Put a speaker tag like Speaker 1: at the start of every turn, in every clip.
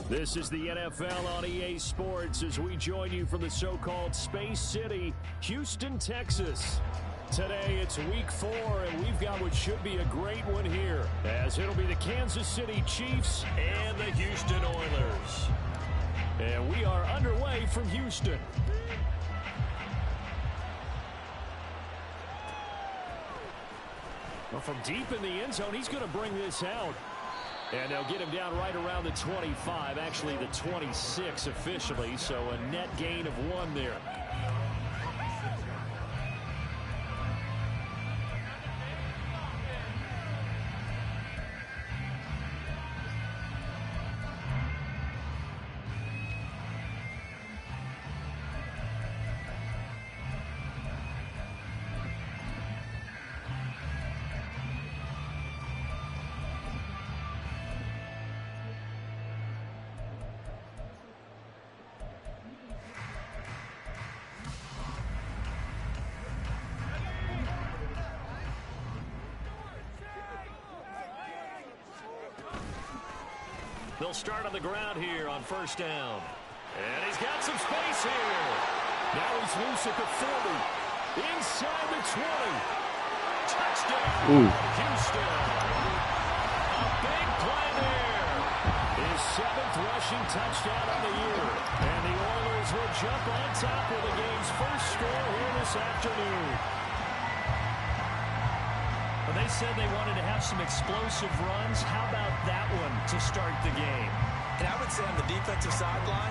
Speaker 1: This is the NFL on EA Sports as we join you from the so-called Space City, Houston, Texas. Today it's week 4, and we've got what should be a great one here, as it'll be the Kansas City Chiefs and the Houston Oilers. And we are underway from Houston. Well, from deep in the end zone, he's going to bring this out. And they'll get him down right around the 25, actually the 26 officially, so a net gain of 1 there. They'll start on the ground here on first down. And he's got some space here. Now he's loose at the 40. Inside the 20. Touchdown, Houston. A big play there. His 7th rushing touchdown of the year. And the Oilers will jump on top of the game's first score here this afternoon. Well, they said they wanted to have some explosive runs. How about that one to start the game?
Speaker 2: And I would say on the defensive sideline,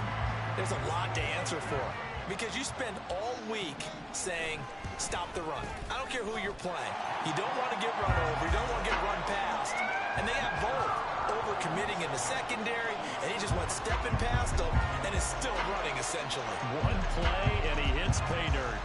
Speaker 2: there's a lot to answer for. Because you spend all week saying, stop the run. I don't care who you're playing. You don't want to get run over. You don't want to get run past. And they have both. Over-committing in the secondary, and he just went stepping past them and is still running, essentially.
Speaker 1: One play, and he hits pay dirt.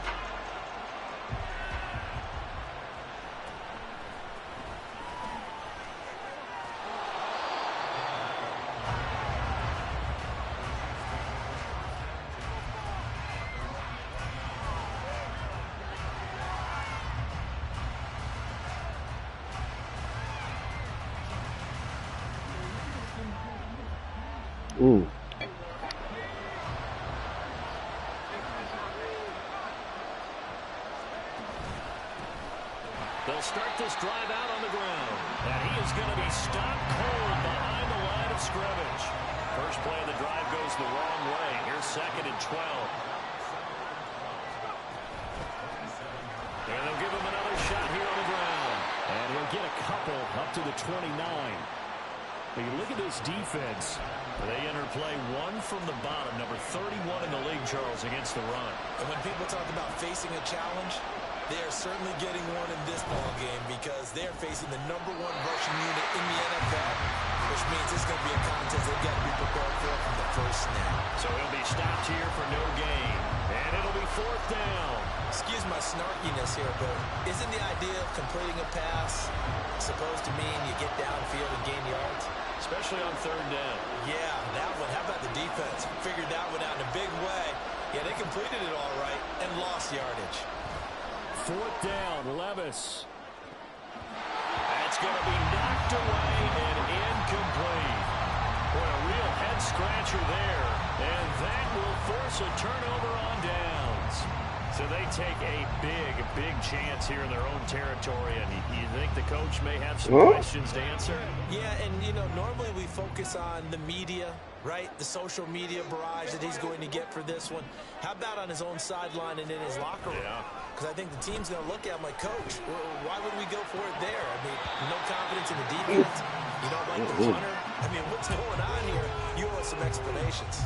Speaker 3: Ooh.
Speaker 1: They'll start this drive out on the ground. And he is going to be stopped cold behind the line of scrimmage. First play of the drive goes the wrong way. Here's 2nd and 12. And they'll give him another shot here on the ground. And he'll get a couple up to the 29. But you look at this defense. They enter play 1 from the bottom, number 31 in the league, Charles, against the run.
Speaker 2: And when people talk about facing a challenge, they are certainly getting one in this ball game because they're facing the #1 rushing unit in the NFL, which means it's going to be a contest they've got to be prepared for from the first snap.
Speaker 1: So he'll be stopped here for no gain, and it'll be 4th down.
Speaker 2: Excuse my snarkiness here, but isn't the idea of completing a pass supposed to mean you get downfield and gain yards?
Speaker 1: Especially on 3rd down.
Speaker 2: Yeah, that one. How about the defense? Figured that one out in a big way. Yeah, they completed it all right and lost yardage.
Speaker 1: 4th down, Levis. That's going to be knocked away and incomplete. Boy, a real head-scratcher there. And that will force a turnover on downs. So they take a big chance here in their own territory. And you think the coach may have some questions to answer?
Speaker 2: Yeah, and, you know, normally we focus on the media, right? The social media barrage that he's going to get for this one. How about on his own sideline and in his locker room?
Speaker 1: Yeah.
Speaker 2: Because I think the team's going to look at him like, Coach, why would we go for it there? I mean, no confidence in the defense. You don't like the punter. I mean, what's going on here? You owe us some explanations.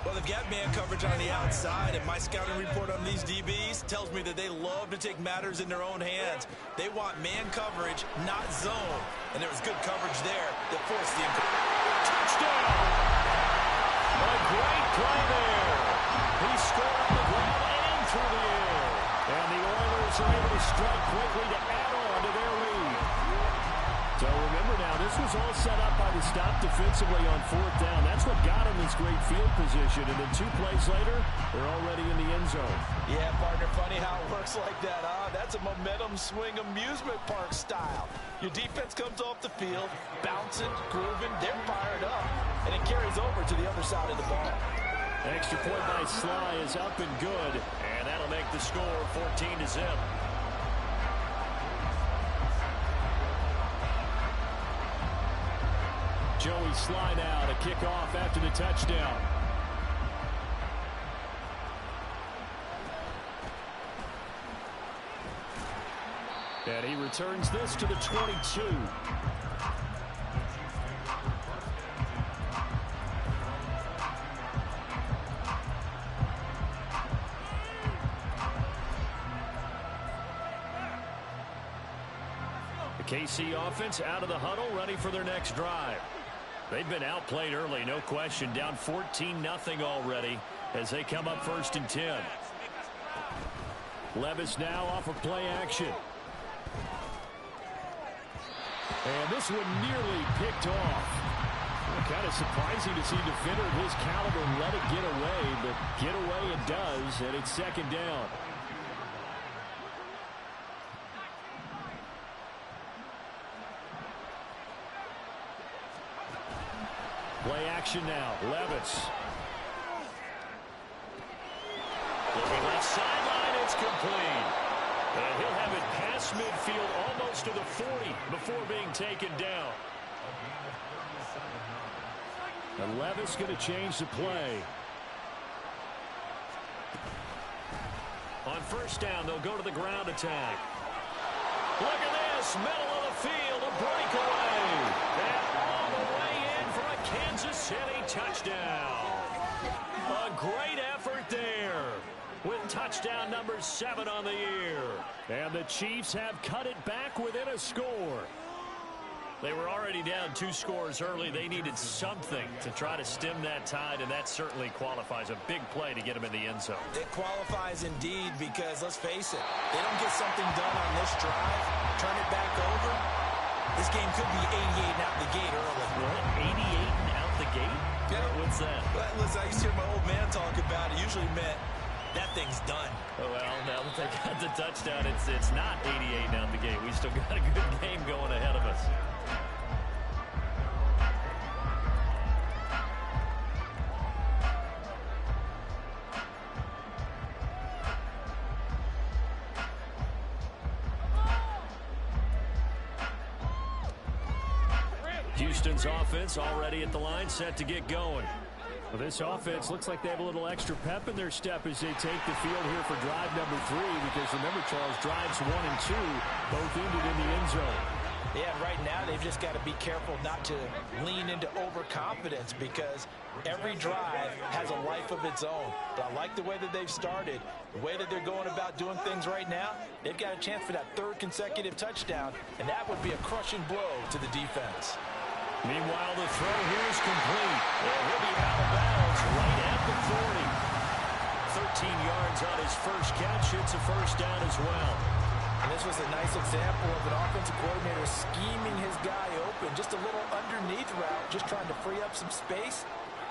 Speaker 2: Well, they've got man coverage on the outside, and my scouting report on these DBs tells me that they love to take matters in their own hands. They want man coverage, not zone. And there was good coverage there that forced the
Speaker 1: touchdown! A great play there. He scored on the ground and through the air. And the Oilers are able to strike quickly to add on to their lead. So remember now, this was all set up by the stop defensively on 4th down. That's what got him this great field position. And then 2 plays later, they're already in the end zone.
Speaker 2: Yeah, partner, funny how it works like that, huh? That's a momentum swing amusement park style. Your defense comes off the field, bouncing, grooving, they're fired up, and it carries over to the other side of the ball.
Speaker 1: Extra point by Sly is up and good, and that'll make the score 14-0. Joey Sly now to kick off after the touchdown. And he returns this to the 22. The KC offense out of the huddle, ready for their next drive. They've been outplayed early, no question. Down 14-0 already as they come up 1st and 10. Levis now off of play action. And this one nearly picked off. Kind of surprising to see a defender of his caliber let it get away, but get away it does, and it's 2nd down. Play action now. Levis. Looking left sideline, it's complete. And he'll have it past midfield almost to the 40 before being taken down. And Levis going to change the play. On 1st down, they'll go to the ground attack. Look at this, middle of the field, a breakaway. And all the way in for a Kansas City touchdown. A great effort there with touchdown number 7 on the year. And the Chiefs have cut it back within a score. They were already down 2 scores early. They needed something to try to stem that tide, and that certainly qualifies. A big play to get them in the end zone.
Speaker 2: It qualifies indeed because, let's face it, they don't get something done on this drive, turn it back over, this game could be 88 and out the gate early.
Speaker 1: What? 88 and out the gate?
Speaker 2: Yeah.
Speaker 1: What's that?
Speaker 2: Well, listen, I used to hear my old man talk about it. Usually meant that thing's done.
Speaker 1: Oh, well, now that they got the touchdown, it's not 88 and out the gate. We still got a good game going ahead of us. Houston's offense already at the line, set to get going. Well, this offense looks like they have a little extra pep in their step as they take the field here for drive number 3, because remember, Charles, drives 1 and 2 both ended in the end zone.
Speaker 2: Yeah, right now they've just got to be careful not to lean into overconfidence, because every drive has a life of its own. But I like the way that they've started, the way that they're going about doing things right now. They've got a chance for that 3rd consecutive touchdown, and that would be a crushing blow to the defense.
Speaker 1: Meanwhile, the throw here is complete. And he'll be out of bounds right at the 40. 13 yards on his first catch. It's a 1st down as well.
Speaker 2: And this was a nice example of an offensive coordinator scheming his guy open. Just a little underneath route, just trying to free up some space.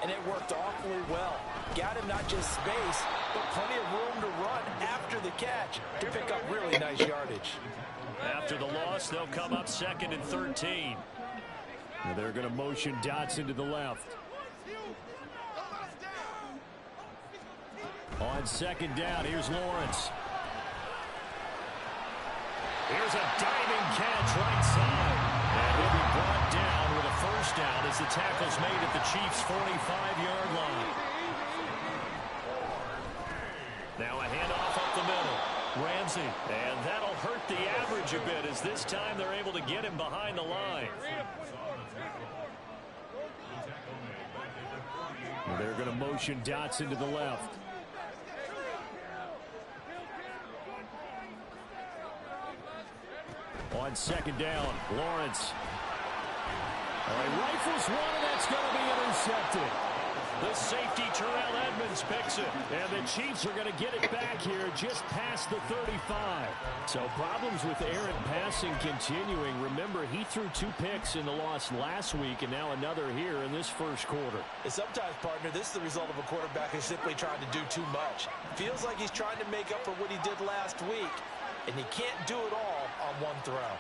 Speaker 2: And it worked awfully well. Got him not just space, but plenty of room to run after the catch to pick up really nice yardage.
Speaker 1: After the loss, they'll come up 2nd and 13. And they're going to motion Dotson to the left. On 2nd down, here's Lawrence. Here's a diving catch right side. And he'll be brought down with a 1st down as the tackle's made at the Chiefs' 45-yard line. Now a handoff up the middle. Ramsey. And that'll hurt the average a bit, as this time they're able to get him behind the line. And they're going to motion Dotson to the left. On 2nd down, Lawrence. He rifles one, and that's going to be intercepted. The safety, Terrell Edmonds, picks it. And the Chiefs are going to get it back here just past the 35. So problems with errant passing continuing. Remember, he threw 2 picks in the loss last week and now another here in this first quarter.
Speaker 2: And sometimes, partner, this is the result of a quarterback who's simply trying to do too much. Feels like he's trying to make up for what he did last week, and he can't do it all on one throw.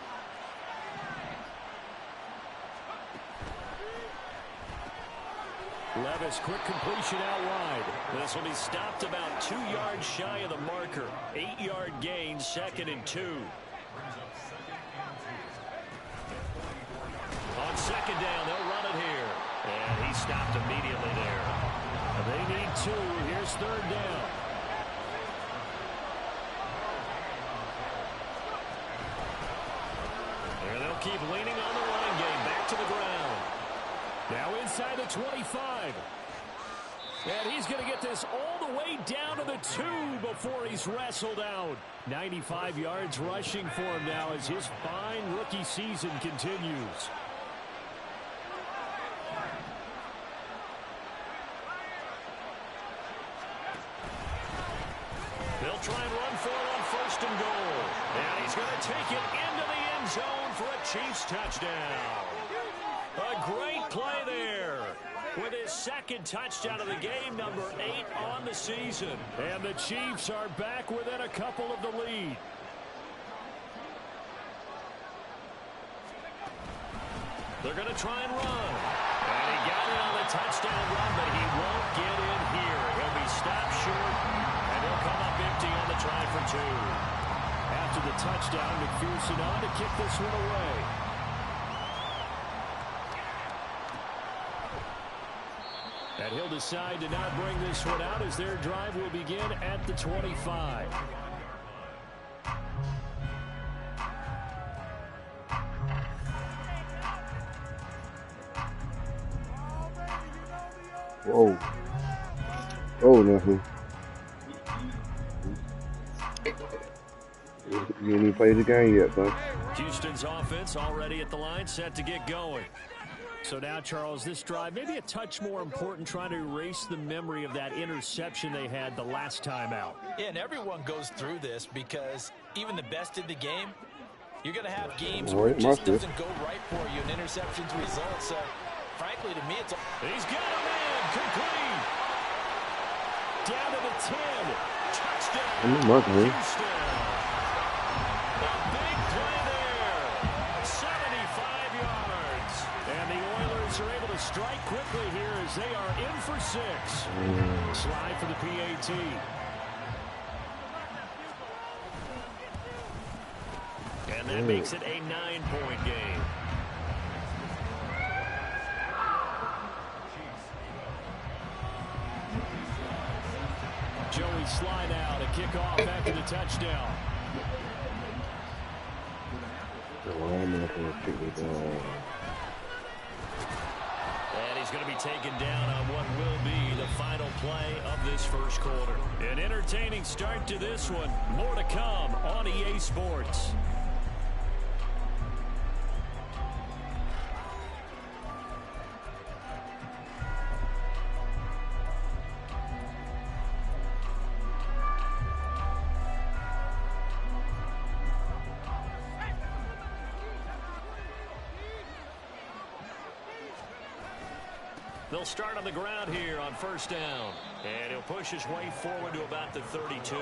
Speaker 1: Levis, quick completion out wide. This will be stopped about 2 yards shy of the marker. 8-yard gain, 2nd and 2. On 2nd down, they'll run it here. And he stopped immediately there. They need 2. Here's 3rd down. And they'll keep leaning on the running game. Back to the ground. Now inside the 25. And he's going to get this all the way down to the 2 before he's wrestled out. 95 yards rushing for him now as his fine rookie season continues. They'll try and run for it on 1st and goal. And he's going to take it into the end zone for a Chiefs touchdown. A great play there with his 2nd touchdown of the game, number 8 on the season. And the Chiefs are back within a couple of the lead. They're going to try and run. And he got it on the touchdown run, but he won't get in here. He'll be stopped short, and he'll come up empty on the try for 2. After the touchdown, McPherson on to kick this one away. And he'll decide to not bring this one out as their drive will begin at the 25.
Speaker 3: Whoa. Oh, nothing. You didn't even play the game yet, son.
Speaker 1: Houston's offense already at the line, set to get going. So now, Charles, this drive, maybe a touch more important, trying to erase the memory of that interception they had the last time out.
Speaker 2: Yeah, and everyone goes through this because even the best in the game, you're going to have games where it just doesn't go right for you, and interceptions result. So, frankly, to me, it's
Speaker 1: He's got him in, complete. Down to the 10. Touchdown, Houston. A big play there. 75 yards. And the Oilers are able to strike quickly here as they are in for 6. Slide for the PAT. And that makes it a 9-point game. Joey slide out, a kickoff after the touchdown. And he's going to be taken down on what will be the final play of this first quarter. An entertaining start to this one. More to come on EA Sports. They'll start on the ground here on 1st down. And he'll push his way forward to about the 32.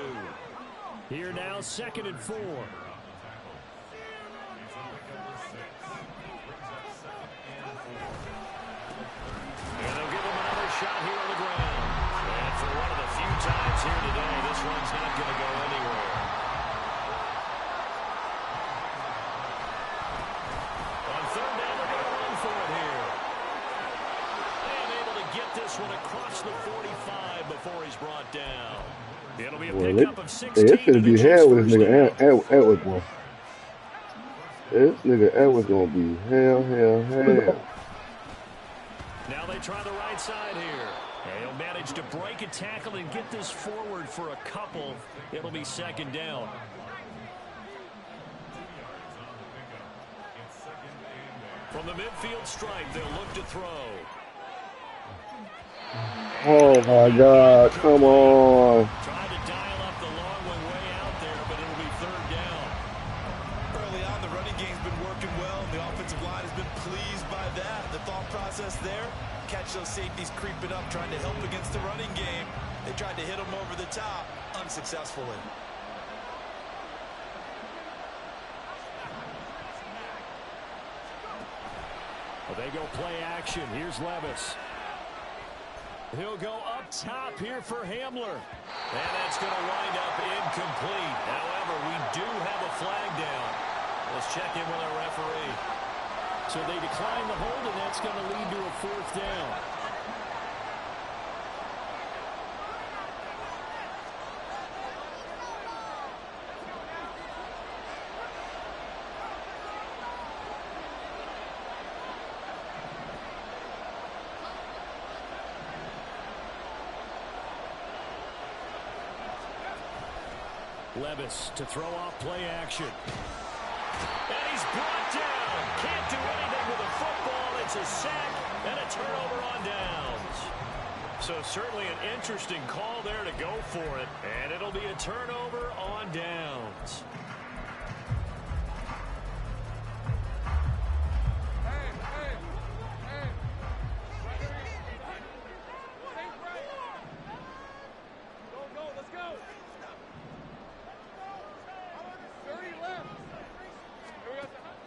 Speaker 1: Here now, 2nd and 4. And they'll give him another shot here on the ground. And for one of the few times here today, this one's not going to go anywhere. On 3rd down, they're going to run for it here. Get this one across the 45 before he's brought down. It'll be a pickup of 16.
Speaker 3: It's going to be hell with this nigga Edwards, boy. This nigga Edwards going to be hell.
Speaker 1: Now they try the right side here. And he'll manage to break a tackle and get this forward for a couple. It'll be 2nd down. From the midfield stripe, they'll look to throw.
Speaker 3: Oh my God! Come on!
Speaker 1: Tried to dial up the long way out there, but it'll be third down.
Speaker 2: Early on, the running game's been working well, and the offensive line has been pleased by that. The thought process there, catch those safeties creeping up, trying to help against the running game. They tried to hit them over the top, unsuccessfully.
Speaker 1: Well, they go play action. Here's Levis. He'll go up top here for Hamler. And that's going to wind up incomplete. However, we do have a flag down. Let's check in with our referee. So they decline the hold, and that's going to lead to a fourth down. Levis to throw off play action. And he's brought down. Can't do anything with the football. It's a sack and a turnover on downs. So certainly an interesting call there to go for it. And it'll be a turnover on downs.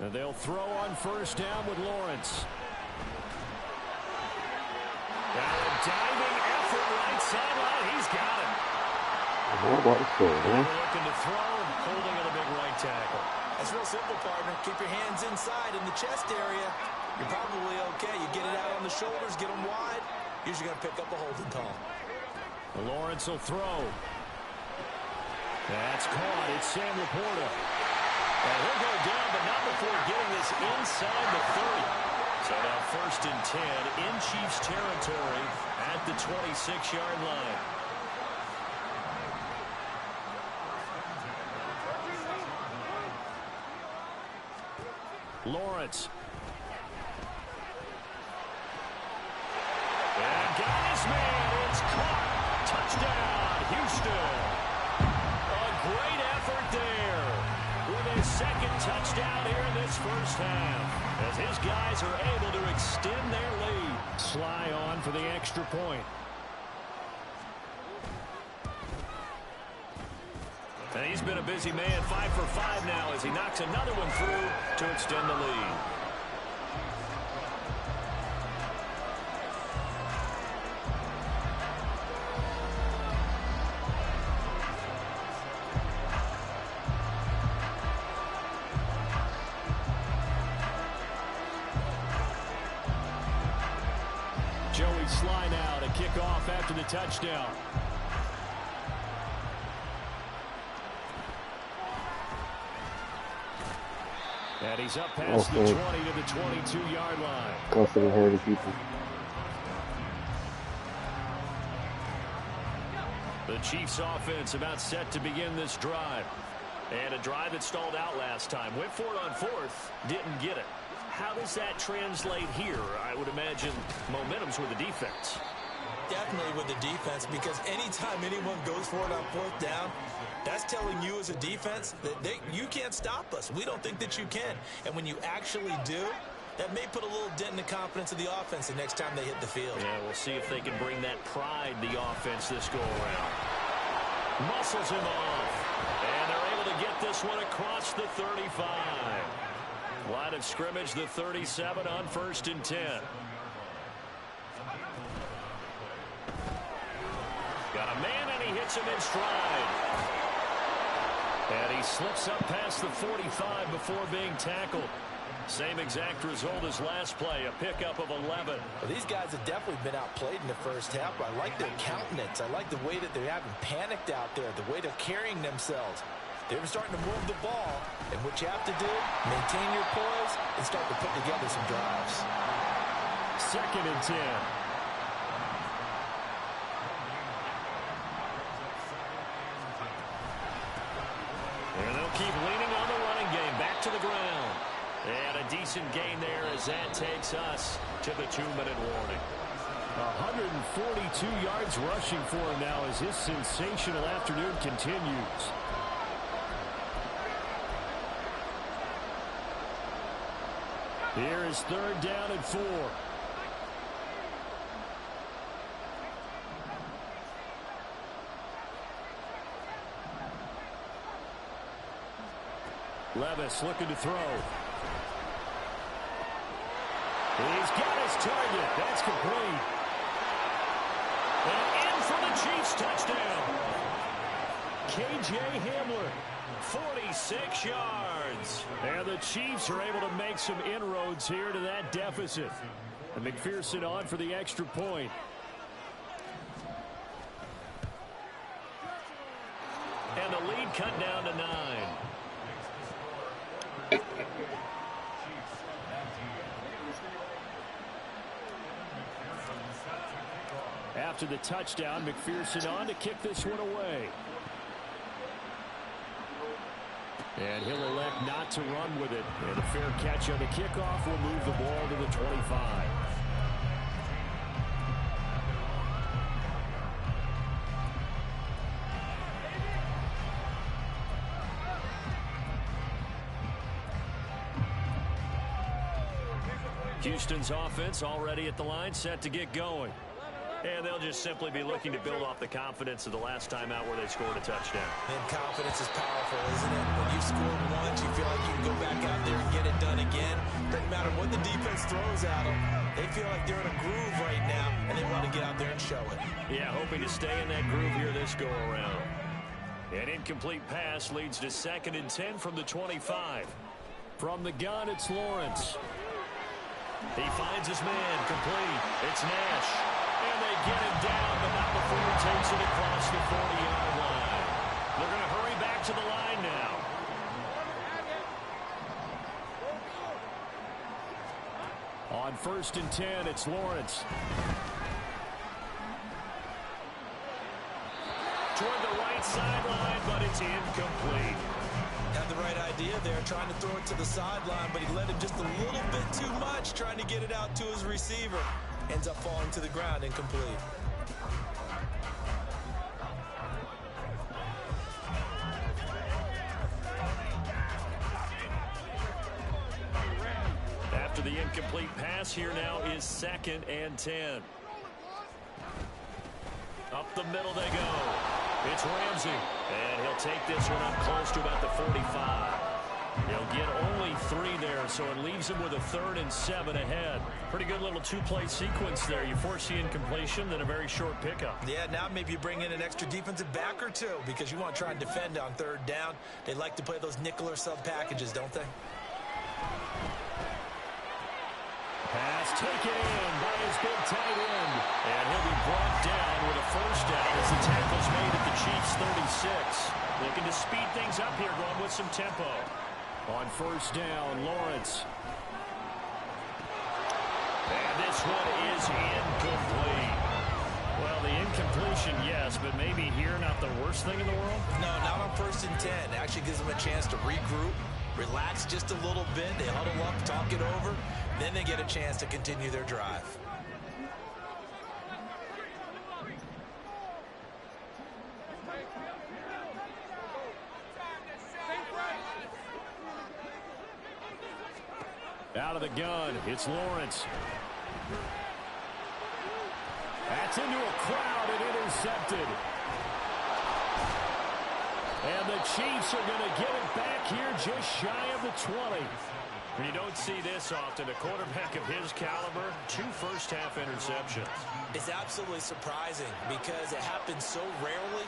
Speaker 1: And they'll throw on first down with Lawrence. And a diving effort right sideline. He's got it. Looking to throw, holding on a big right tackle.
Speaker 2: That's real simple, partner. Keep your hands inside in the chest area. You're probably okay. You get it out on the shoulders, get them wide. Usually going to pick up a holding call.
Speaker 1: And Lawrence will throw. That's caught. It's Sam Laporta. And he'll go down, but not before getting this inside the 30. So now first and 10 in Chiefs territory at the 26-yard line. Lawrence. And got his man. It's caught. Touchdown, Houston. A great effort there. With his second touchdown here in this first half, as his guys are able to extend their lead. Sly on for the extra point. And he's been a busy man, 5 for 5 now as he knocks another one through to extend the lead. Joey Sly now to kick off after the touchdown. And he's up past the 20 to the 22-yard line.
Speaker 3: Constantly hurting people.
Speaker 1: The Chiefs offense about set to begin this drive. And a drive that stalled out last time. Went for it on fourth, didn't get it. How does that translate here? I would imagine momentum's with the defense.
Speaker 2: Definitely with the defense, because anytime anyone goes for it on fourth down, that's telling you as a defense that you can't stop us. We don't think that you can. And when you actually do, that may put a little dent in the confidence of the offense the next time they hit the field.
Speaker 1: Yeah, we'll see if they can bring that pride, the offense, this go-around. Muscles him off. And they're able to get this one across the 35. Line of scrimmage, the 37 on first and 10. Got a man, and he hits him in stride. And he slips up past the 45 before being tackled. Same exact result as last play, a pickup of 11.
Speaker 2: Well, these guys have definitely been outplayed in the first half, but I like their countenance. I like the way that they haven't panicked out there, the way they're carrying themselves. They're starting to move the ball, and what you have to do, maintain your poise and start to put together some drives.
Speaker 1: Second and 10. And they'll keep leaning on the running game, back to the ground. And a decent gain there as that takes us to the 2-minute warning. 142 yards rushing for him now as his sensational afternoon continues. Here is 3rd down and 4. Levis looking to throw. He's got his target. That's complete. And in for the Chiefs touchdown. K.J. Hamler, 46 yards. And the Chiefs are able to make some inroads here to that deficit. And McPherson on for the extra point. And the lead cut down to 9. After the touchdown, McPherson on to kick this one away. And he'll elect not to run with it. And a fair catch on the kickoff will move the ball to the 25. Houston's offense already at the line, set to get going. And they'll just simply be looking to build off the confidence of the last time out where they scored a touchdown.
Speaker 2: And confidence is powerful, isn't it? When you've scored once, you feel like you can go back out there and get it done again. Doesn't matter what the defense throws at them. They feel like they're in a groove right now, and they want to get out there and show it. Yeah, hoping to stay in that groove here this go-around. An incomplete pass leads to 2nd and 10 from the 25.
Speaker 1: From the gun, it's Lawrence. He finds his man, complete. It's Nash. And they get him down, but not before he takes it across the 40-yard line. They're going to hurry back to the line now. On 1st and 10, it's Lawrence. Toward the right sideline, but it's incomplete.
Speaker 2: Had the right idea there, trying to throw it to the sideline, but he let him just a little bit too much, trying to get it out to his receiver. Ends up falling to the ground, incomplete.
Speaker 1: After the incomplete pass, here now is 2nd and 10. Up the middle they go. It's Ramsey, and he'll take this one up close to about the 45. He'll get only 3 there, so it leaves him with a 3rd and 7 ahead. Pretty good little 2-play sequence there. You force the incompletion, then a very short pickup.
Speaker 2: Yeah, now maybe you bring in an extra defensive back or 2 because you want to try and defend on 3rd down. They like to play those nickel or sub packages, don't they?
Speaker 1: Pass taken in by his big tight end. And he'll be brought down with a 1st down as the tackle's made at the Chiefs' 36. Looking to speed things up here, going with some tempo. On 1st down, Lawrence. And this one is incomplete. Well, the incompletion, yes, but maybe here not the worst thing in the world?
Speaker 2: No, not on 1st and 10. It actually gives them a chance to regroup, relax just a little bit. They huddle up, talk it over. Then they get a chance to continue their drive.
Speaker 1: Out of the gun, it's Lawrence. That's into a crowd and intercepted. And the Chiefs are going to get it back here just shy of the 20. You don't see this often. A quarterback of his caliber, 2 first-half interceptions.
Speaker 2: It's absolutely surprising because it happens so rarely.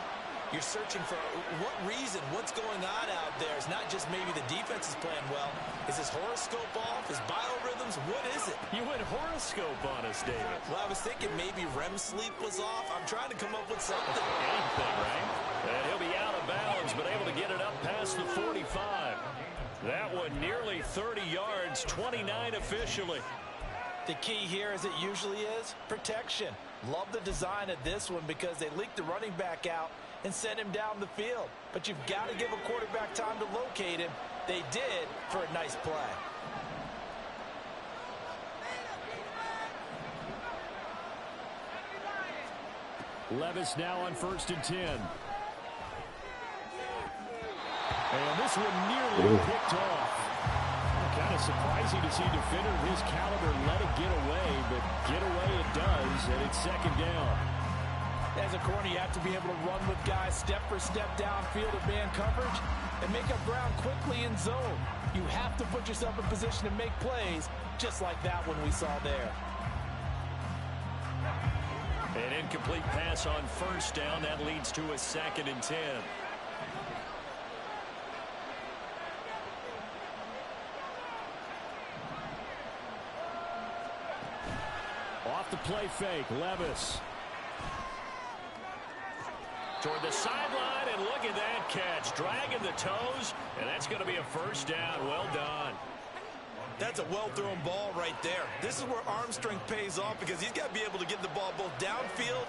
Speaker 2: You're searching for what reason, what's going on out there. It's not just maybe the defense is playing well. Is his horoscope off? His biorhythms? What is it?
Speaker 1: You went horoscope on us, David.
Speaker 2: Well, I was thinking maybe REM sleep was off. I'm trying to come up with something.
Speaker 1: Anything, right? And he'll be out of bounds, but able to get it up past the 45. That one nearly 30 yards, 29 officially.
Speaker 2: The key here, as it usually is, protection. Love the design of this one because they leaked the running back out and sent him down the field. But you've got to give a quarterback time to locate him. They did for a nice play.
Speaker 1: Levis now on 1st and 10. And this one nearly picked off. Kind of surprising to see a defender of his caliber let it get away, but get away it does, and it's 2nd down.
Speaker 4: As a corner, you have to be able to run with guys step for step downfield of man coverage and make up ground quickly in zone. You have to put yourself in position to make plays, just like that one we saw there.
Speaker 1: An incomplete pass on 1st down. That leads to a 2nd and 10. Off the play fake, Levis. Toward the sideline, and look at that catch. Dragging the toes, and that's going to be a 1st down. Well done.
Speaker 2: That's a well-thrown ball right there. This is where arm strength pays off because he's got to be able to get the ball both downfield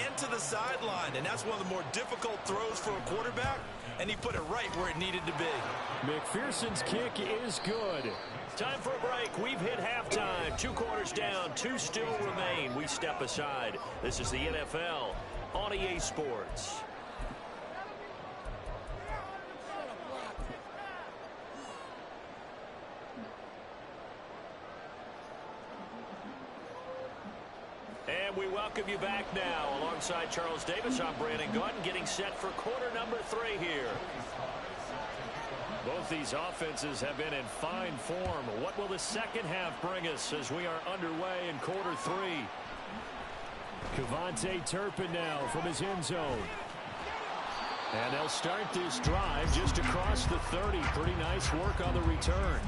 Speaker 2: and to the sideline. And that's one of the more difficult throws for a quarterback, and he put it right where it needed to be.
Speaker 1: McPherson's kick is good. Time for a break. We've hit halftime. 2 quarters down. 2 still remain. We step aside. This is the NFL on EA Sports. And we welcome you back now. Alongside Charles Davis, I'm Brandon Gordon, getting set for quarter number 3 here. Both these offenses have been in fine form. What will the second half bring us as we are underway in quarter 3? Kevontae Turpin now from his end zone. And they'll start this drive just across the 30. Pretty nice work on the return.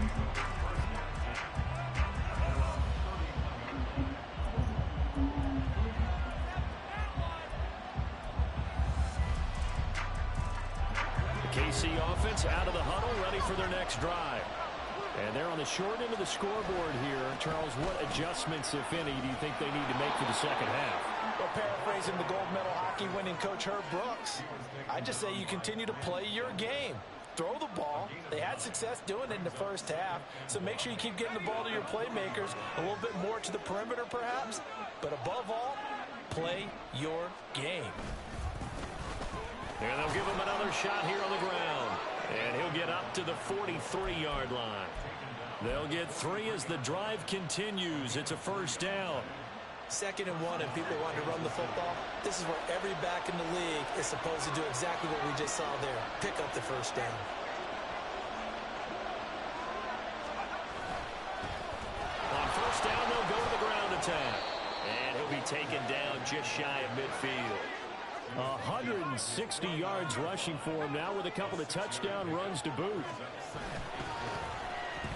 Speaker 1: KC offense out of the huddle, ready for their next drive. And they're on the short end of the scoreboard here. Charles, what adjustments, if any, do you think they need to make for the second half?
Speaker 4: Well, paraphrasing the gold medal hockey winning coach Herb Brooks, I just say you continue to play your game. Throw the ball. They had success doing it in the first half, so make sure you keep getting the ball to your playmakers, a little bit more to the perimeter perhaps, but above all, play your game.
Speaker 1: And they'll give him another shot here on the ground. And he'll get up to the 43-yard line. They'll get 3 as the drive continues. It's a 1st down.
Speaker 2: 2nd and 1, and people want to run the football. This is where every back in the league is supposed to do exactly what we just saw there. Pick up the 1st down.
Speaker 1: On 1st down, they'll go to the ground attack. And he'll be taken down just shy of midfield. 160 yards rushing for him now with a couple of touchdown runs to boot.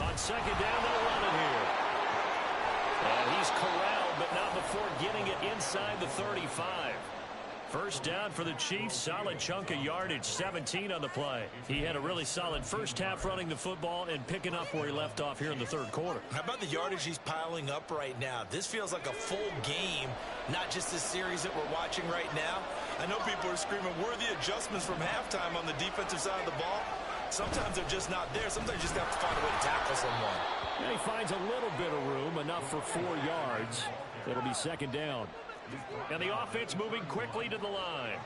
Speaker 1: On 2nd down, they'll run it here. And he's corralled, but not before getting it inside the 35. 1st down for the Chiefs. Solid chunk of yardage, 17 on the play. He had a really solid first half running the football and picking up where he left off here in the 3rd quarter.
Speaker 2: How about the yardage he's piling up right now? This feels like a full game, not just this series that we're watching right now. I know people are screaming, worthy adjustments from halftime on the defensive side of the ball. Sometimes they're just not there. Sometimes you just have to find a way to tackle someone.
Speaker 1: And he finds a little bit of room, enough for 4 yards. It'll be 2nd down. And the offense moving quickly to the line.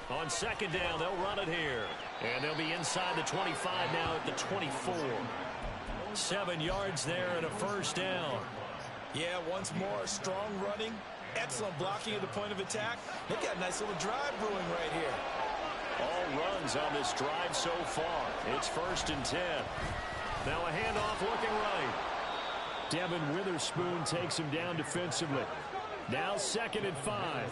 Speaker 1: On 2nd down, they'll run it here. And they'll be inside the 25 now at the 24. 7 yards there and a 1st down.
Speaker 2: Yeah, once more, strong running, excellent blocking at the point of attack. They've got a nice little drive brewing right here.
Speaker 1: All runs on this drive so far. It's 1st and 10. Now a handoff looking right. Devin Witherspoon takes him down defensively. Now 2nd and 5.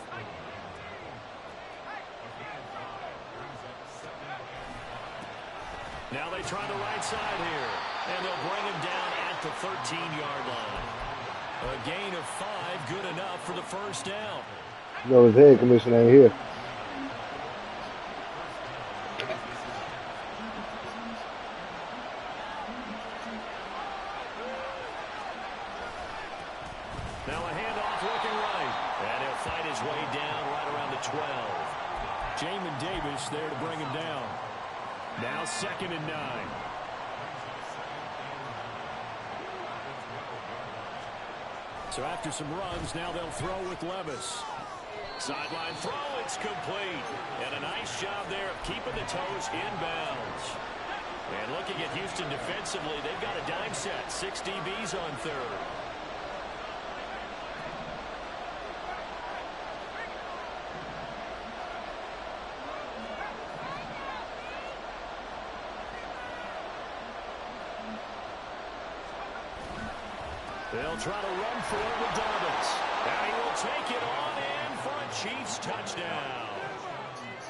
Speaker 1: Now they try the right side here. And they'll bring him down at the 13-yard line. A gain of 5, good enough for the 1st down.
Speaker 3: No, his head commission ain't here.
Speaker 1: Now a handoff looking right. And he'll fight his way down right around the 12. Jamin Davis there to bring him down. Now 2nd and 9. So after some runs, now they'll throw with Levis. Sideline throw, it's complete. And a nice job there of keeping the toes inbounds. And looking at Houston defensively, they've got a dime set. 6 DBs on third. They'll try to run for it with Dobbins. And he will take it on in for a Chiefs touchdown.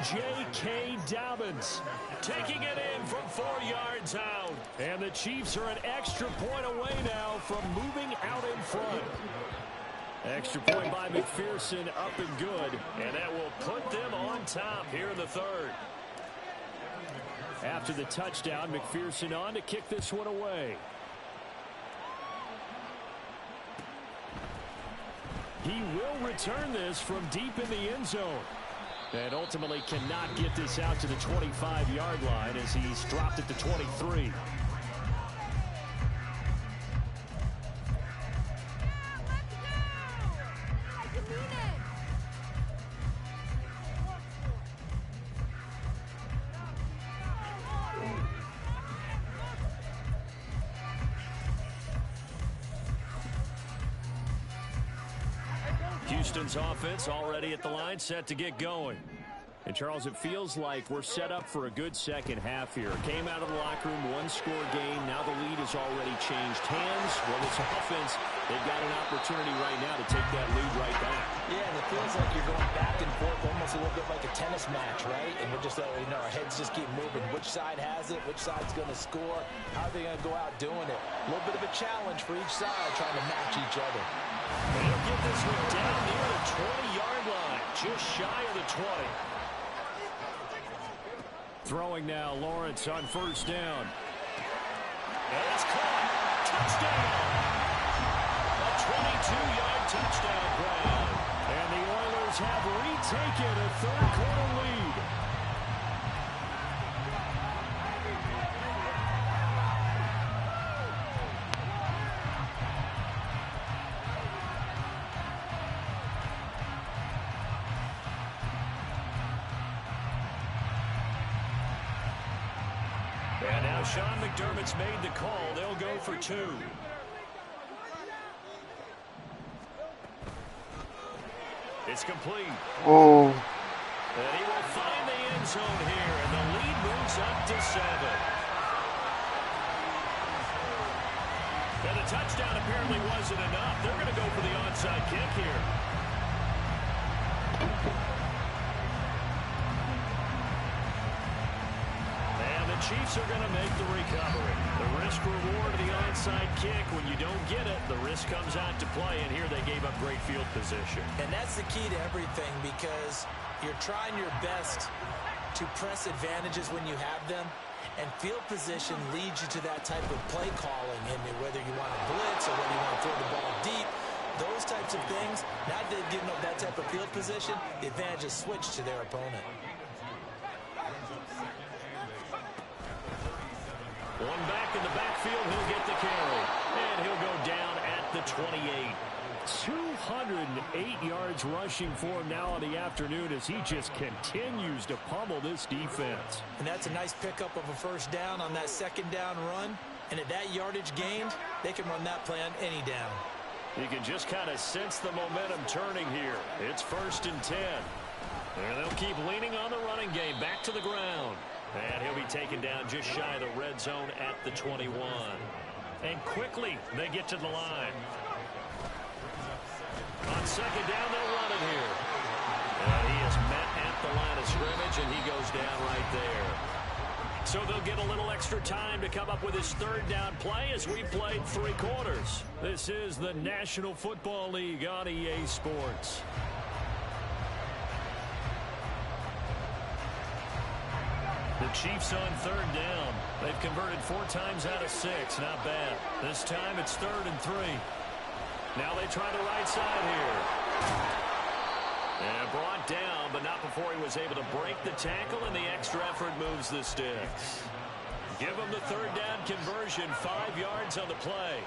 Speaker 1: J.K. Dobbins taking it in from 4 yards out. And the Chiefs are an extra point away now from moving out in front. Extra point by McPherson, up and good. And that will put them on top here in the third. After the touchdown, McPherson on to kick this one away. He will return this from deep in the end zone. And ultimately cannot get this out to the 25-yard line as he's dropped it to 23. Houston's offense already at the line, set to get going. And, Charles, it feels like we're set up for a good second half here. Came out of the locker room, one-score game. Now the lead has already changed hands. Well, this offense, they've got an opportunity right now to take that lead right back.
Speaker 4: Yeah, and it feels like you're going back and forth, almost a little bit like a tennis match, right? And we're just, our heads just keep moving. Which side has it? Which side's going to score? How are they going to go out doing it? A little bit of a challenge for each side, trying to match each other.
Speaker 1: They'll get this one down near the 20-yard line, just shy of the 20. Throwing now, Lawrence on first down. And it's caught. Touchdown. A 22-yard touchdown grab. And the Oilers have retaken a third-quarter lead. And now Sean McDermott's made the call. They'll go for 2. It's complete.
Speaker 3: Oh.
Speaker 1: And he will find the end zone here, and the lead moves up to 7. And the touchdown apparently wasn't enough. They're going to go for the onside kick here. Chiefs are going to make the recovery. The risk reward of the onside kick. When you don't get it, the risk comes out to play, and here they gave up great field position.
Speaker 4: And that's the key to everything, because you're trying your best to press advantages when you have them, and field position leads you to that type of play calling, and whether you want to blitz or whether you want to throw the ball deep, those types of things. Now they've given up that type of field position, the advantage is switched to their opponent.
Speaker 1: One back in the backfield, he'll get the carry. And he'll go down at the 28. 208 yards rushing for him now in the afternoon as he just continues to pummel this defense.
Speaker 4: And that's a nice pickup of a first down on that second down run. And at that yardage gained, they can run that play on any down.
Speaker 1: You can just kind of sense the momentum turning here. It's 1st and 10. And they'll keep leaning on the running game. Back to the ground. And he'll be taken down just shy of the red zone at the 21. And quickly, they get to the line. On second down, they'll run it here. And he is met at the line of scrimmage, and he goes down right there. So they'll get a little extra time to come up with his third down play as we played 3 quarters. This is the National Football League on EA Sports. The Chiefs on third down. They've converted 4 times out of 6. Not bad. This time it's 3rd and 3. Now they try the right side here. And brought down, but not before he was able to break the tackle, and the extra effort moves the sticks. Give them the third down conversion, 5 yards on the play.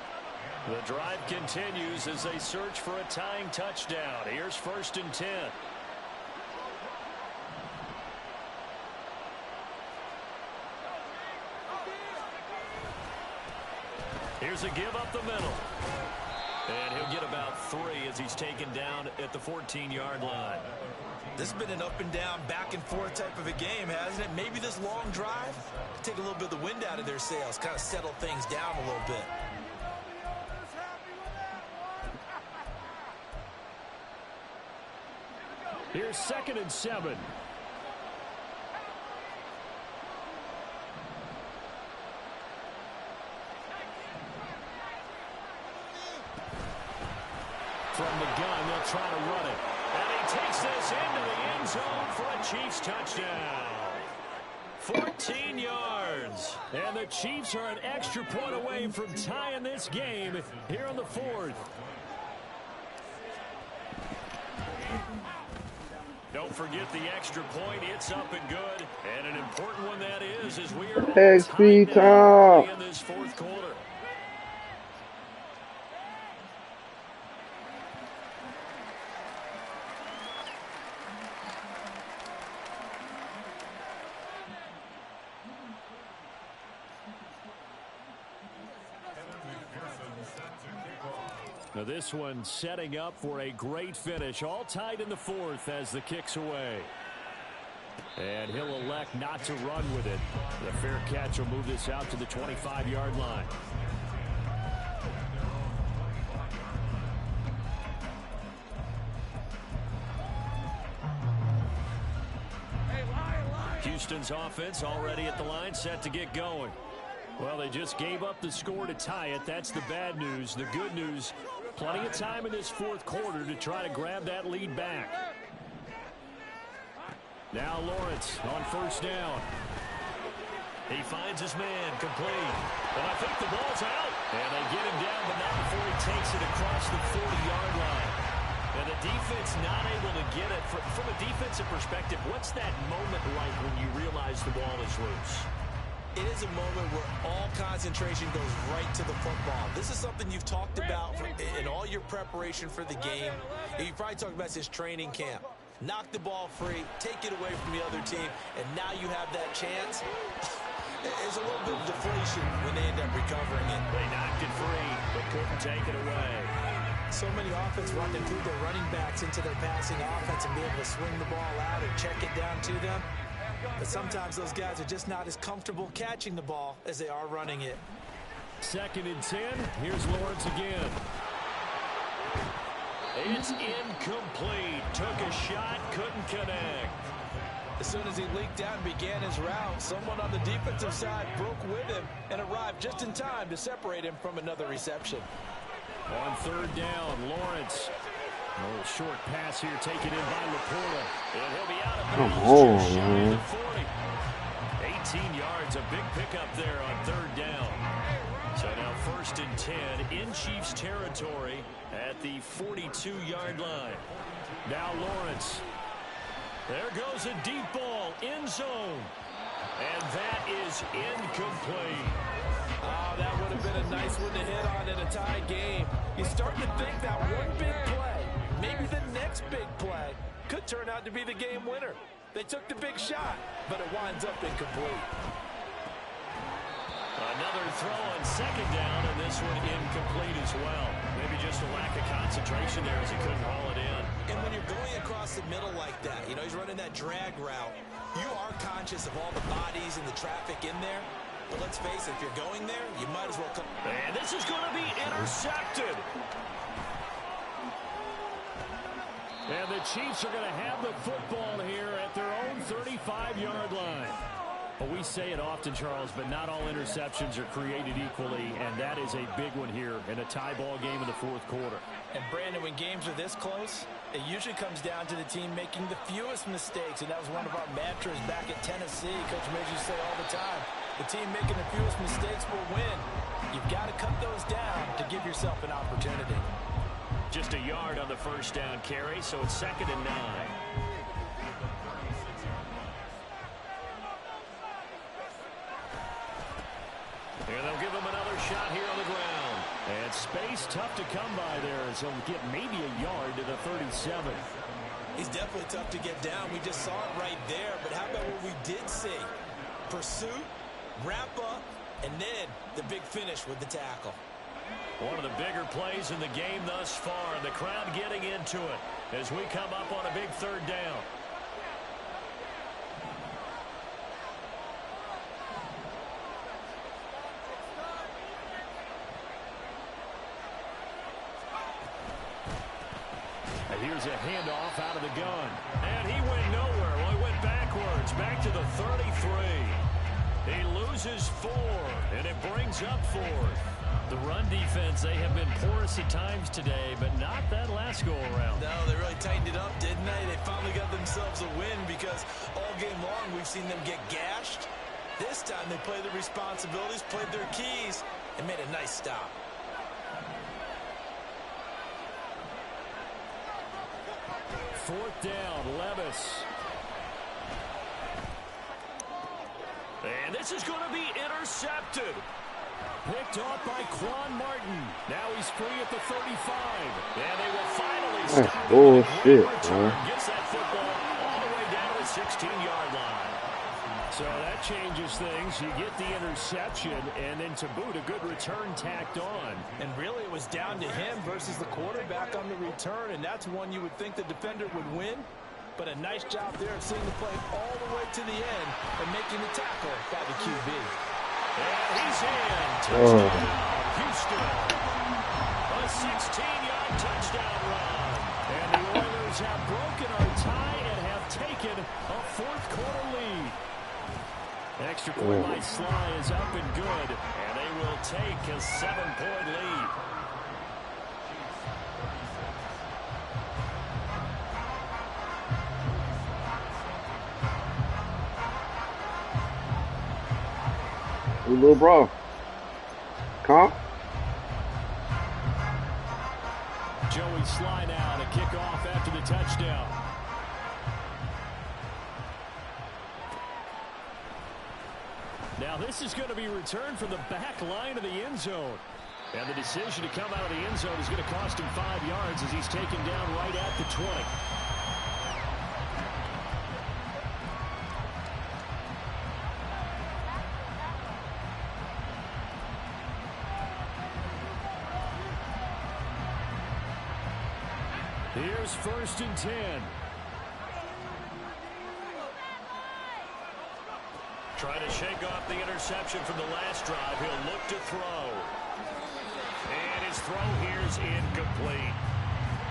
Speaker 1: The drive continues as they search for a tying touchdown. Here's 1st and 10. Here's a give up the middle. And he'll get about 3 as he's taken down at the 14-yard line.
Speaker 2: This has been an up and down, back and forth type of a game, hasn't it? Maybe this long drive, take a little bit of the wind out of their sails, kind of settle things down a little bit.
Speaker 1: Here's 2nd and 7. From the gun, they'll try to run it. And he takes this into the end zone for a Chiefs touchdown. 14 yards. And the Chiefs are an extra point away from tying this game here on the 4th. Don't forget the extra point. It's up and good. And an important one that is as we are all tied now in this 4th quarter. Now this one setting up for a great finish. All tied in the 4th as the kick's away. And he'll elect not to run with it. The fair catch will move this out to the 25-yard line. Houston's offense already at the line, set to get going. Well, they just gave up the score to tie it. That's the bad news. The good news, plenty of time in this 4th quarter to try to grab that lead back. Now Lawrence on 1st down. He finds his man complete. And I think the ball's out. And they get him down, but not before he takes it across the 40-yard line. And the defense not able to get it. From a defensive perspective, what's that moment like when you realize the ball is loose?
Speaker 2: It is a moment where all concentration goes right to the football. This is something you've talked about in all your preparation for the game. You probably talked about this training camp. Knock the ball free, take it away from the other team, and now you have that chance. There's a little bit of deflation when they end up recovering it.
Speaker 1: They knocked it free, but couldn't take it away.
Speaker 2: So many offenses want to include their running backs into their passing offense and be able to swing the ball out or check it down to them. But sometimes those guys are just not as comfortable catching the ball as they are running it.
Speaker 1: 2nd and 10. Here's Lawrence again. It's incomplete. Took a shot, couldn't connect.
Speaker 4: As soon as he leaked out and began his route, someone on the defensive side broke with him and arrived just in time to separate him from another reception.
Speaker 1: On 3rd down, Lawrence. A little short pass here taken in by Laporta. And he'll be out of bounds just shy of the 40. 18 yards, a big pickup there on 3rd down. So now 1st and 10 in Chiefs territory at the 42-yard line. Now Lawrence. There goes a deep ball, end zone. And that is incomplete.
Speaker 4: Oh, that would have been a nice one to hit on in a tie game. You start to think that one big play, maybe the next big play, could turn out to be the game winner. They took the big shot, but it winds up incomplete.
Speaker 1: Another throw on 2nd down, and this one incomplete as well. Maybe just a lack of concentration there as he couldn't haul it in.
Speaker 2: And when you're going across the middle like that, you know, he's running that drag route, you are conscious of all the bodies and the traffic in there. But let's face it, if you're going there, you might as well come.
Speaker 1: And this is going to be intercepted. And the Chiefs are going to have the football here at their own 35-yard line. Well, we say it often, Charles, but not all interceptions are created equally, and that is a big one here in a tie ball game in the 4th quarter.
Speaker 4: And, Brandon, when games are this close, it usually comes down to the team making the fewest mistakes, and that was one of our mantras back at Tennessee. Coach made you say all the time, the team making the fewest mistakes will win. You've got to cut those down to give yourself an opportunity.
Speaker 1: Just a yard on the 1st down carry, so it's 2nd and 9. And they'll give him another shot here on the ground. And space tough to come by there as he'll get maybe a yard to the 37.
Speaker 2: He's definitely tough to get down. We just saw it right there. But how about what we did see? Pursuit, wrap up, and then the big finish with the tackle.
Speaker 1: One of the bigger plays in the game thus far. The crowd getting into it as we come up on a big third down. And here's a handoff out of the gun. And he went nowhere. Well, he went backwards, back to the 33. He loses 4, and it brings up 4. The run defense, they have been porous at times today, but not that last go-around.
Speaker 2: No, they really tightened it up, didn't they? They finally got themselves a win because all game long we've seen them get gashed. This time they played their responsibilities, played their keys, and made a nice stop.
Speaker 1: Fourth down, Levis. And this is going to be intercepted. Picked off by Quan Martin. Now he's free at the 35. And they will finally stop him.
Speaker 3: Bullshit, man.
Speaker 1: Gets that football all the way down to the 16-yard line. So that changes things. You get the interception, and then to boot, a good return tacked on.
Speaker 4: And really, it was down to him versus the quarterback on the return, and that's one you would think the defender would win. But a nice job there of seeing the play all the way to the end and making the tackle by the QB.
Speaker 1: And he's in. Touchdown, Houston. A 16-yard touchdown run. And the Oilers have broken our tie and have taken a fourth-quarter lead. Extra point by Sly is up and good, and they will take a 7-point lead.
Speaker 3: Hey, little bro. Comp?
Speaker 1: Joey Sly now to kick off after the touchdown. Now this is going to be returned from the back line of the end zone. And the decision to come out of the end zone is going to cost him 5 yards as he's taken down right at the 20. Here's 1st and 10. Trying to shake off the interception from the last drive. He'll look to throw. And his throw here is incomplete.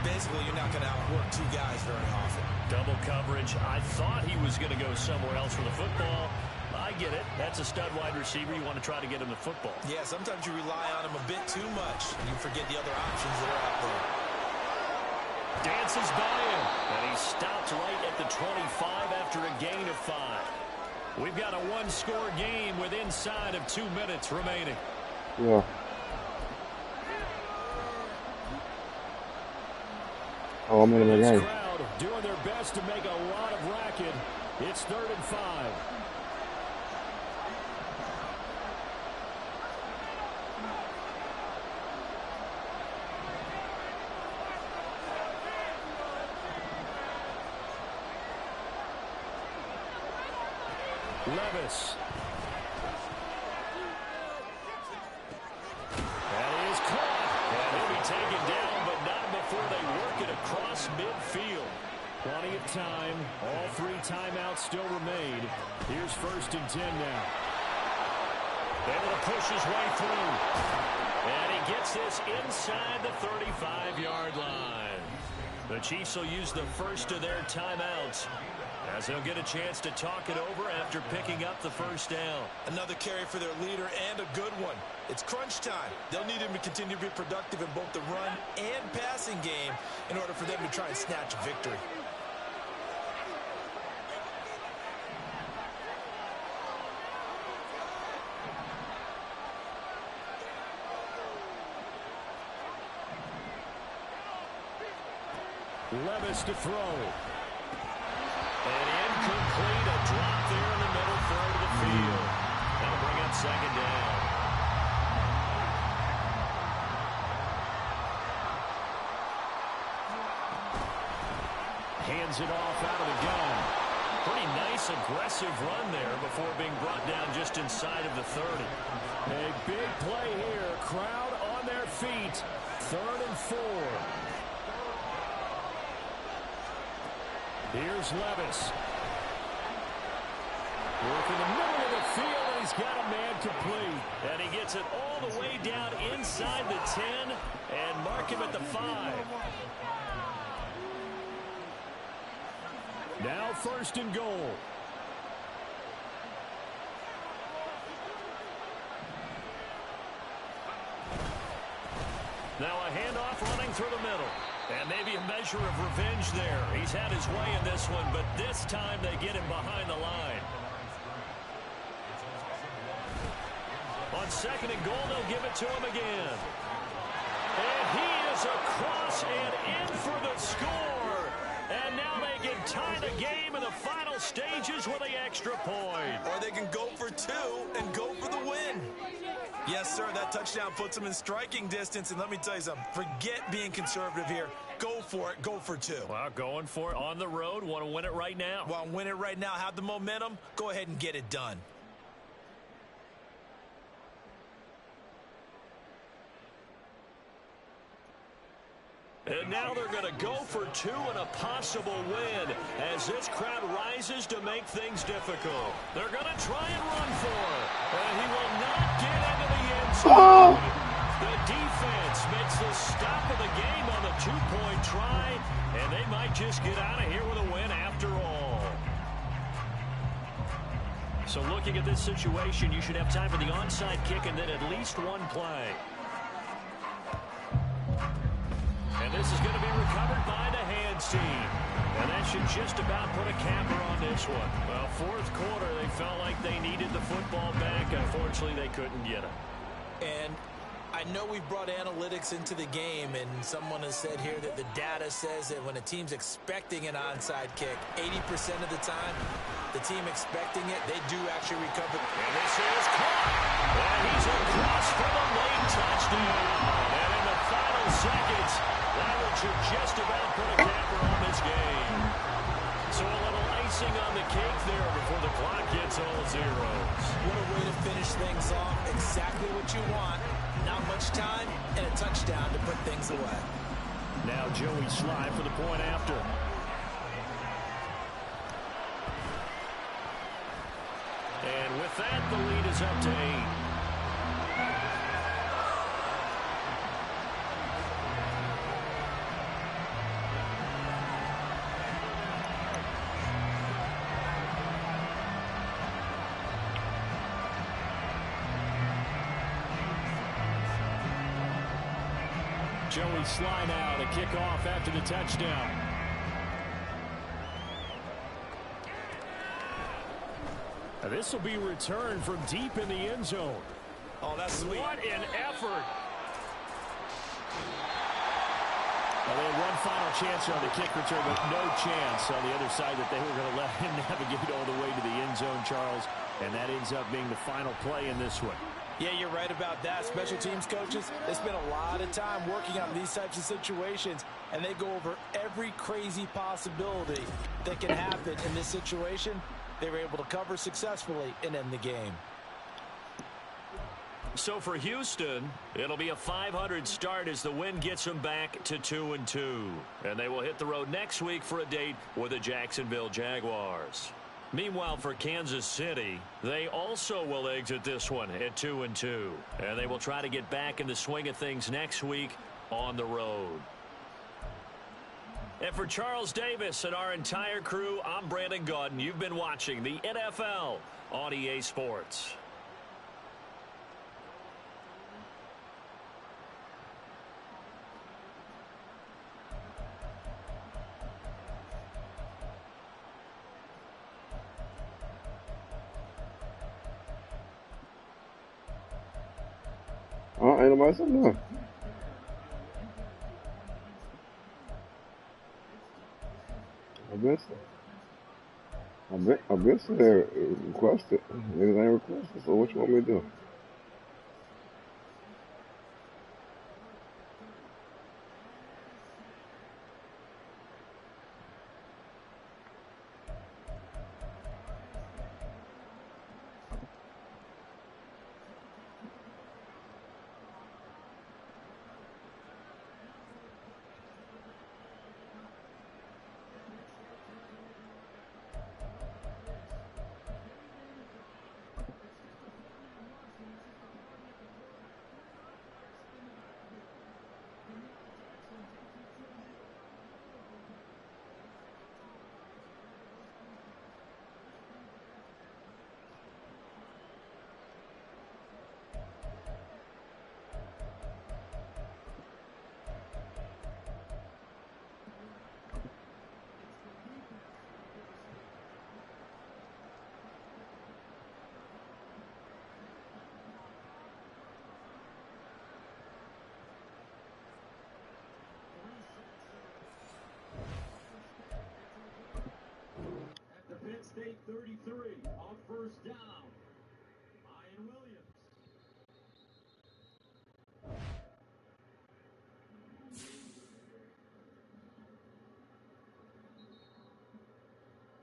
Speaker 2: Basically, you're not going to outwork 2 guys very often.
Speaker 1: Double coverage. I thought he was going to go somewhere else for the football. I get it. That's a stud wide receiver. You want to try to get him the football.
Speaker 2: Yeah, sometimes you rely on him a bit too much. And you forget the other options that are out there.
Speaker 1: Dances by him. And he stopped right at the 25 after a gain of 5. We've got a 1-score game with inside of 2 minutes remaining.
Speaker 3: Yeah. Oh, I'm in the
Speaker 1: This
Speaker 3: game.
Speaker 1: crowd doing their best to make a lot of racket. It's 3rd and 5. Levis. That is caught. And he'll be taken down, but not before they work it across midfield. Plenty of time. All 3 timeouts still remain. Here's 1st and 10 now. Able to push his way through. And he gets this inside the 35-yard line. The Chiefs will use the first of their timeouts, as they'll get a chance to talk it over after picking up the 1st down.
Speaker 2: Another carry for their leader and a good one. It's crunch time. They'll need him to continue to be productive in both the run and passing game in order for them to try and snatch a victory.
Speaker 1: Levis to throw. And incomplete, a drop there in the middle third of the field. That'll bring up 2nd down. Hands it off out of the gun. Pretty nice, aggressive run there before being brought down just inside of the 30. A big play here. Crowd on their feet. 3rd and 4. Here's Levis. Work in the middle of the field, and he's got a man complete. And he gets it all the way down inside the 10 and mark him at the 5. Now 1st and goal. Now a handoff running through the middle. And maybe a measure of revenge there. He's had his way in this one, but this time they get him behind the line. On 2nd and goal, they'll give it to him again. And he is across and in for the score. And now they can tie the game in the final stages with the extra point.
Speaker 2: Or they can go for 2 and go for the win. Yes, sir, that touchdown puts them in striking distance. And let me tell you something, forget being conservative here. Go for it. Go for 2.
Speaker 1: Well, going for it on the road. Want to win it right now.
Speaker 2: Want to win it right now. Have the momentum. Go ahead and get it done.
Speaker 1: And now they're going to go for 2 and a possible win as this crowd rises to make things difficult. They're going to try and run for it. And he will not get into the end zone. The defense makes the stop of the game on the 2-point try, and they might just get out of here with a win after all. So looking at this situation, you should have time for the onside kick and then at least one play. And this is going to be recovered by the hands team. And that should just about put a capper on this one. Well, 4th quarter, they felt like they needed the football back. Unfortunately, they couldn't get it.
Speaker 2: And I know we've brought analytics into the game, and someone has said here that the data says that when a team's expecting an onside kick, 80% of the time, the team expecting it, they do actually recover.
Speaker 1: And this is caught. And he's across for the late touchdown. And in the final seconds, that one should just about put a capper on this game. So a little icing on the cake there before the clock gets all zeros.
Speaker 2: What a way to finish things off. Exactly what you want. Not much time and a touchdown to put things away.
Speaker 1: Now Joey Sly for the point after. And with that, the lead is up to 8. Joey Sly now to kick off after the touchdown. This will be returned from deep in the end zone.
Speaker 2: Oh, that's sweet.
Speaker 1: What an effort. Well, they had one final chance on the kick return, but no chance on the other side that they were going to let him navigate all the way to the end zone, Charles. And that ends up being the final play in this one.
Speaker 4: Yeah, you're right about that. Special teams coaches, they spend a lot of time working on these types of situations, and they go over every crazy possibility that can happen in this situation. They were able to cover successfully and end the game.
Speaker 1: So for Houston, it'll be a .500 start as the win gets them back to 2-2. And they will hit the road next week for a date with the Jacksonville Jaguars. Meanwhile, for Kansas City, they also will exit this one at 2-2. And they will try to get back in the swing of things next week on the road. And for Charles Davis and our entire crew, I'm Brandon Gaudin. You've been watching the NFL on EA Sports.
Speaker 3: Oh, ain't nobody said nothing. I've been sitting there requested. Niggas ain't requested, so what you want me to do?
Speaker 5: take 33 on first down. Ryan Williams.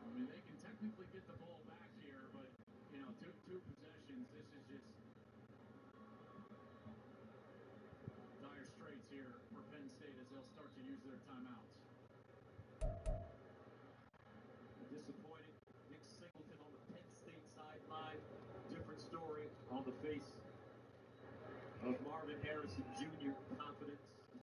Speaker 5: I mean, they can technically get the ball back here, but, you know, two possessions. This is just dire straits here for Penn State as they'll start to use their timeouts. Disappointed. Nick Singleton on the Penn State sideline. Different story on the face of Marvin Harrison Jr. Confidence.